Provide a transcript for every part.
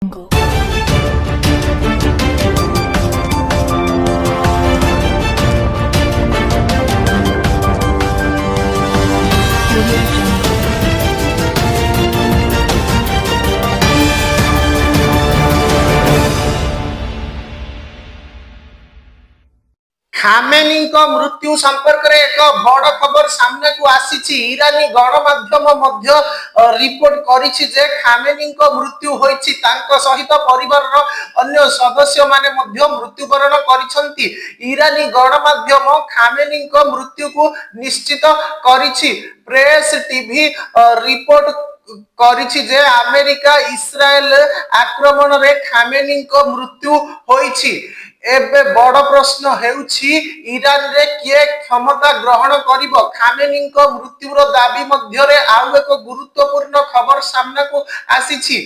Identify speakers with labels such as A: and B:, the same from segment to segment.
A: Jungle. Audio Jungle.
B: ଖାମେନୀଙ୍କ ମୃତ୍ୟୁ ସମ୍ପର୍କରେ ଏକ ବଡ଼ ଖବର ସାମ୍ନାକୁ ଆସିଛି। ଇରାନୀ ଗଣମାଧ୍ୟମ ମଧ୍ୟ ରିପୋର୍ଟ କରିଛି ଯେ ଖାମେନୀଙ୍କ ମୃତ୍ୟୁ ହୋଇଛି। ତାଙ୍କ ସହିତ ପରିବାରର ଅନ୍ୟ ସଦସ୍ୟମାନେ ମଧ୍ୟ ମୃତ୍ୟୁବରଣ କରିଛନ୍ତି। ଇରାନୀ ଗଣମାଧ୍ୟମ ଖାମେନୀଙ୍କ ମୃତ୍ୟୁକୁ ନିଶ୍ଚିତ କରିଛି। ପ୍ରେସ୍ ଟିଭି ରିପୋର୍ଟ କରିଛି ଯେ ଆମେରିକା ଇସ୍ରାଏଲ ଆକ୍ରମଣରେ ଖାମେନୀଙ୍କ ମୃତ୍ୟୁ ହୋଇଛି। ଏବେ ବଡ଼ ପ୍ରଶ୍ନ ହେଉଛି ଇରାନରେ କିଏ କ୍ଷମତା ଗ୍ରହଣ କରିବ? ଖାମେନୀଙ୍କ ମୃତ୍ୟୁର ଦାବି ମଧ୍ୟରେ ଆଉ ଏକ ଗୁରୁତ୍ୱପୂର୍ଣ୍ଣ ଖବର ସାମ୍ନାକୁ ଆସିଛି।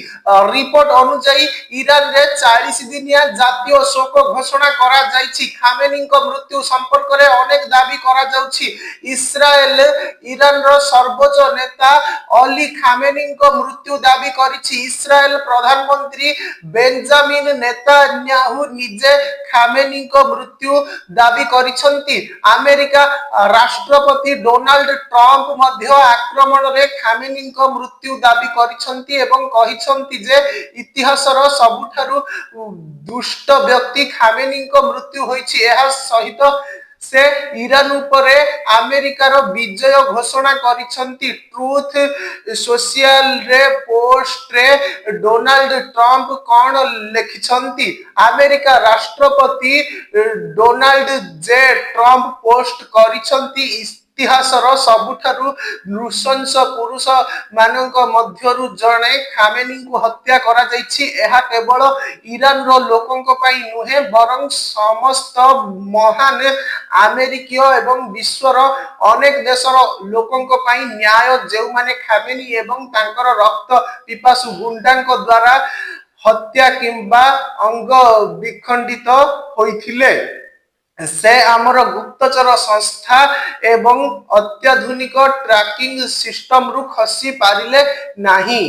B: ରିପୋର୍ଟ ଅନୁଯାୟୀ ଇରାନରେ 40 ଦିନିଆ ଜାତୀୟ ଶୋକ ଘୋଷଣା କରାଯାଇଛି। ଖାମେନୀଙ୍କ ମୃତ୍ୟୁ ସମ୍ପର୍କରେ ଅନେକ ଦାବି କରାଯାଉଛି। ଇରାନର ସର୍ବୋଚ୍ଚ ନେତା ଅଲି ଖାମେନୀଙ୍କ ମୃତ୍ୟୁ ଦାବି କରିଛି। ଇସ୍ରାଏଲ ପ୍ରଧାନମନ୍ତ୍ରୀ ବେଞ୍ଜାମିନ ନେତାନ୍ୟାହୁ ନିଜେ ଖାମେନୀଙ୍କ ମୃତ୍ୟୁ ଦାବି କରିଛନ୍ତି। ଆମେରିକା ରାଷ୍ଟ୍ରପତି ଡୋନାଲ୍ଡ ଟ୍ରମ୍ପ ମଧ୍ୟ ଆକ୍ରମଣରେ ଖାମେନୀଙ୍କ ମୃତ୍ୟୁ ଦାବି କରିଛନ୍ତି ଏବଂ କହିଛନ୍ତି ଯେ ଇତିହାସର ସବୁଠାରୁ ଦୁଷ୍ଟ ବ୍ୟକ୍ତି ଖାମେନୀଙ୍କ ମୃତ୍ୟୁ ହୋଇଛି। ଏହା ସହିତ ସେ ଇରାନ ଉପରେ ଆମେରିକାର ବିଜୟ ଘୋଷଣା କରିଛନ୍ତି। ଟ୍ରୁଥ ସୋସିଆଲରେ ପୋଷ୍ଟରେ ଡୋନାଲ୍ଡ ଟ୍ରମ୍ପ କଣ ଲେଖିଛନ୍ତି? ଆମେରିକା ରାଷ୍ଟ୍ରପତି ଡୋନାଲ୍ଡ ଜେ ଟ୍ରମ୍ପ ପୋଷ୍ଟ କରିଛନ୍ତି, ଇତିହାସର ସବୁଠାରୁ ନୃଶଂସ ପୁରୁଷ ମାନଙ୍କ ମଧ୍ୟରୁ ଜଣେ ଖାମେନୀଙ୍କୁ ହତ୍ୟା କରାଯାଇଛି। ଏହା କେବଳ ଇରାନର ଲୋକଙ୍କ ପାଇଁ ନୁହେଁ ବରଂ ସମସ୍ତ ମହାନ ଆମେରିକୀୟ ଏବଂ ବିଶ୍ୱର ଅନେକ ଦେଶର ଲୋକଙ୍କ ପାଇଁ ନ୍ୟାୟ, ଯେଉଁମାନେ ଖାମେନୀ ଏବଂ ତାଙ୍କର ରକ୍ତ ପିପାସୁ ଗୁଣ୍ଡାଙ୍କ ଦ୍ୱାରା ହତ୍ୟା କିମ୍ବା ଅଙ୍ଗ ବିଖଣ୍ଡିତ ହୋଇଥିଲେ। ସେ ଆମର ଗୁପ୍ତଚର ସଂସ୍ଥା ଏବଂ ଅତ୍ୟାଧୁନିକ ଟ୍ରାକିଂ ସିଷ୍ଟମରୁ ଖସି ପାରିଲେ ନାହିଁ।